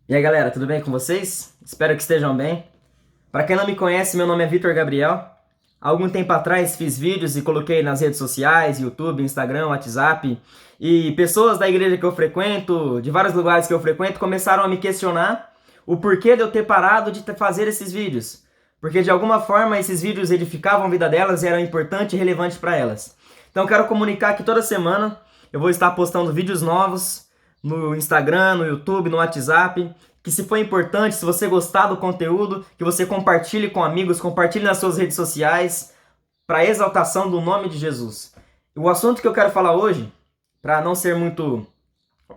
E aí galera, tudo bem com vocês? Espero que estejam bem. Para quem não me conhece, meu nome é Vitor Gabriel. Há algum tempo atrás fiz vídeos e coloquei nas redes sociais, YouTube, Instagram, WhatsApp. E pessoas da igreja que eu frequento, de vários lugares que eu frequento, começaram a me questionar o porquê de eu ter parado de fazer esses vídeos. Porque de alguma forma esses vídeos edificavam a vida delas e eram importantes e relevantes para elas. Então eu quero comunicar que toda semana eu vou estar postando vídeos novos no Instagram, no YouTube, no WhatsApp, que se for importante, se você gostar do conteúdo, que você compartilhe com amigos, compartilhe nas suas redes sociais, para exaltação do nome de Jesus. O assunto que eu quero falar hoje, para não ser muito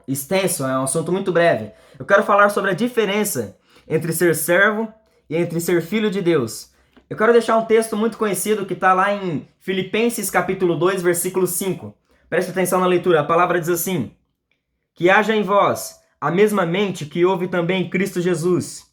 extenso, é um assunto muito breve. Eu quero falar sobre a diferença entre ser servo e entre ser filho de Deus. Eu quero deixar um texto muito conhecido que está lá em Filipenses capítulo 2, versículo 5. Preste atenção na leitura, a palavra diz assim: que haja em vós a mesma mente que houve também em Cristo Jesus,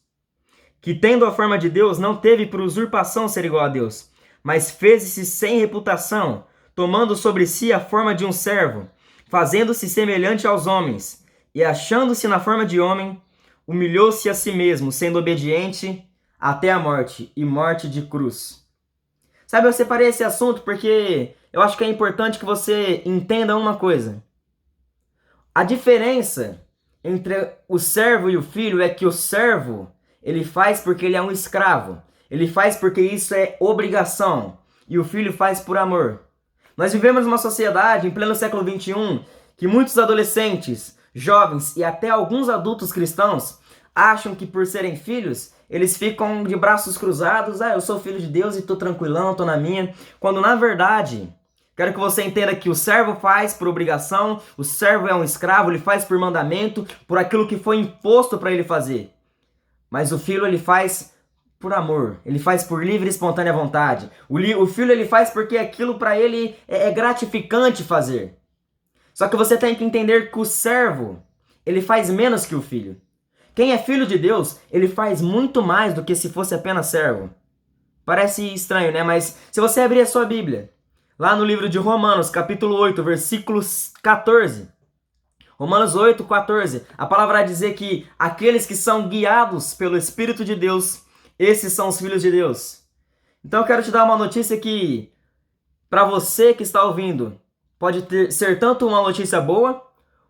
que tendo a forma de Deus não teve por usurpação ser igual a Deus, mas fez-se sem reputação, tomando sobre si a forma de um servo, fazendo-se semelhante aos homens, e achando-se na forma de homem, humilhou-se a si mesmo, sendo obediente até a morte, e morte de cruz. Sabe, eu separei esse assunto porque eu acho que é importante que você entenda uma coisa. A diferença entre o servo e o filho é que o servo, ele faz porque ele é um escravo. Ele faz porque isso é obrigação. E o filho faz por amor. Nós vivemos uma sociedade, em pleno século XXI, que muitos adolescentes, jovens e até alguns adultos cristãos acham que por serem filhos, eles ficam de braços cruzados. Eu sou filho de Deus e tô tranquilão, tô na minha. Quando na verdade, quero que você entenda que o servo faz por obrigação, o servo é um escravo, ele faz por mandamento, por aquilo que foi imposto para ele fazer. Mas o filho, ele faz por amor, ele faz por livre e espontânea vontade. O filho, ele faz porque aquilo para ele é gratificante fazer. Só que você tem que entender que o servo, ele faz menos que o filho. Quem é filho de Deus, ele faz muito mais do que se fosse apenas servo. Parece estranho, né? Mas se você abrir a sua Bíblia, lá no livro de Romanos, capítulo 8, versículos 14. Romanos 8, 14. A palavra vai dizer que aqueles que são guiados pelo Espírito de Deus, esses são os filhos de Deus. Então eu quero te dar uma notícia que, para você que está ouvindo, pode ser tanto uma notícia boa,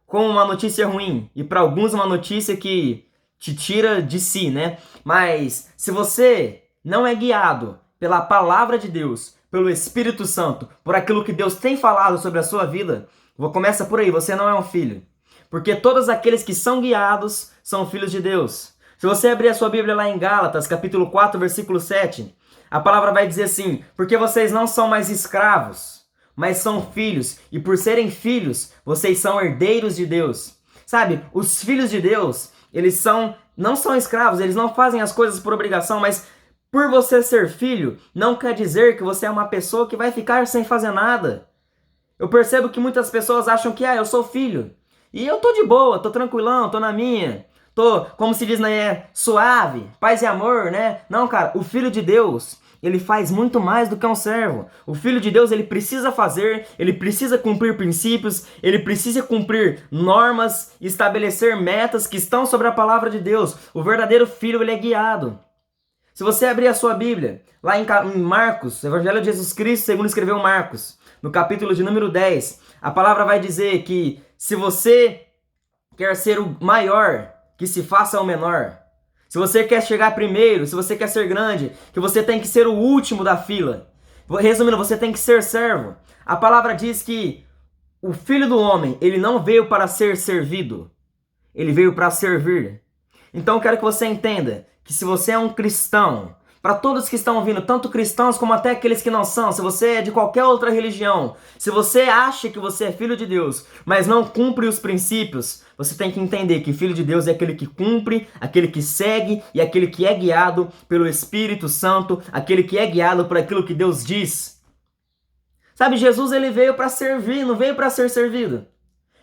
como uma notícia ruim. E para alguns uma notícia que te tira de si, né? Mas se você não é guiado pela palavra de Deus, pelo Espírito Santo, por aquilo que Deus tem falado sobre a sua vida, começa por aí, você não é um filho. Porque todos aqueles que são guiados são filhos de Deus. Se você abrir a sua Bíblia lá em Gálatas, capítulo 4, versículo 7, a palavra vai dizer assim: porque vocês não são mais escravos, mas são filhos, e por serem filhos, vocês são herdeiros de Deus. Sabe, os filhos de Deus, eles não são escravos, eles não fazem as coisas por obrigação, mas por você ser filho, não quer dizer que você é uma pessoa que vai ficar sem fazer nada. Eu percebo que muitas pessoas acham que, eu sou filho. E eu tô de boa, tô tranquilão, tô na minha. Tô, como se diz, né, suave, paz e amor, né? Não, cara, o filho de Deus, ele faz muito mais do que um servo. O filho de Deus, ele precisa fazer, ele precisa cumprir princípios, ele precisa cumprir normas, estabelecer metas que estão sobre a palavra de Deus. O verdadeiro filho, ele é guiado. Se você abrir a sua Bíblia, lá em Marcos, Evangelho de Jesus Cristo, segundo escreveu Marcos, no capítulo de número 10, a palavra vai dizer que se você quer ser o maior, que se faça o menor. Se você quer chegar primeiro, se você quer ser grande, que você tem que ser o último da fila. Resumindo, você tem que ser servo. A palavra diz que o Filho do Homem, ele não veio para ser servido, ele veio para servir. Então eu quero que você entenda que se você é um cristão, para todos que estão ouvindo, tanto cristãos como até aqueles que não são, se você é de qualquer outra religião, se você acha que você é filho de Deus, mas não cumpre os princípios, você tem que entender que filho de Deus é aquele que cumpre, aquele que segue e aquele que é guiado pelo Espírito Santo, aquele que é guiado por aquilo que Deus diz. Sabe, Jesus, ele veio para servir, não veio para ser servido.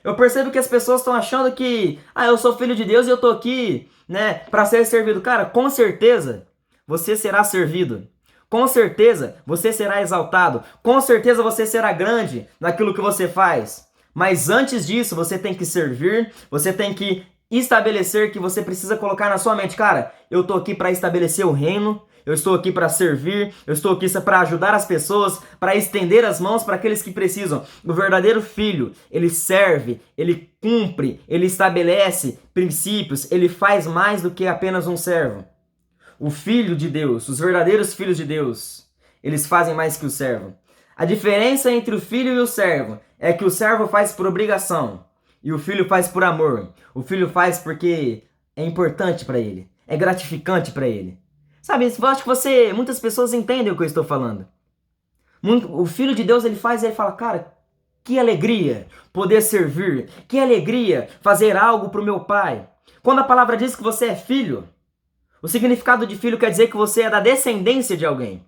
Eu percebo que as pessoas estão achando que, eu sou filho de Deus e eu tô aqui, né, para ser servido. Cara, com certeza você será servido. Com certeza você será exaltado. Com certeza você será grande naquilo que você faz. Mas antes disso, você tem que servir, você tem que estabelecer, que você precisa colocar na sua mente, cara, eu tô aqui para estabelecer o reino, eu estou aqui para servir, eu estou aqui para ajudar as pessoas, para estender as mãos para aqueles que precisam. O verdadeiro filho, ele serve, ele cumpre, ele estabelece princípios, ele faz mais do que apenas um servo. O filho de Deus, os verdadeiros filhos de Deus, eles fazem mais que o servo. A diferença entre o filho e o servo é que o servo faz por obrigação e o filho faz por amor. O filho faz porque é importante para ele, é gratificante para ele. Sabe, eu acho que muitas pessoas entendem o que eu estou falando. O filho de Deus, ele fala, cara, que alegria poder servir, que alegria fazer algo para o meu pai. Quando a palavra diz que você é filho, o significado de filho quer dizer que você é da descendência de alguém.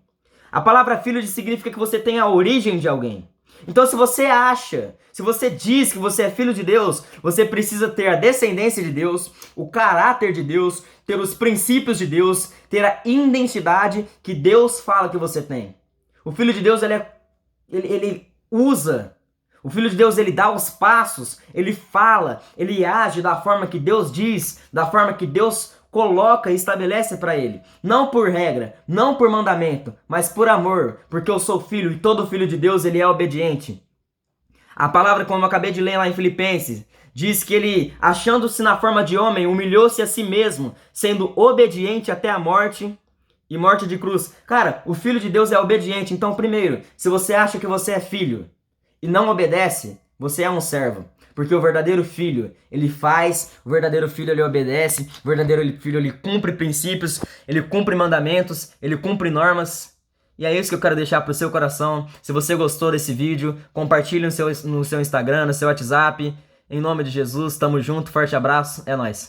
A palavra filho significa que você tem a origem de alguém. Então, se você diz que você é filho de Deus, você precisa ter a descendência de Deus, o caráter de Deus, ter os princípios de Deus, ter a identidade que Deus fala que você tem. O filho de Deus, ele usa. O filho de Deus, ele dá os passos, ele fala, ele age da forma que Deus diz, da forma que Deus coloca e estabelece para ele. Não por regra, não por mandamento, mas por amor, porque eu sou filho e todo filho de Deus, ele é obediente. A palavra, como eu acabei de ler lá em Filipenses, diz que ele, achando-se na forma de homem, humilhou-se a si mesmo, sendo obediente até a morte e morte de cruz. Cara, o filho de Deus é obediente. Então, primeiro, se você acha que você é filho e não obedece, você é um servo. Porque o verdadeiro filho, ele faz, o verdadeiro filho, ele obedece, o verdadeiro filho, ele cumpre princípios, ele cumpre mandamentos, ele cumpre normas. E é isso que eu quero deixar pro seu coração. Se você gostou desse vídeo, compartilhe no seu Instagram, no seu WhatsApp. Em nome de Jesus, tamo junto, forte abraço, é nóis.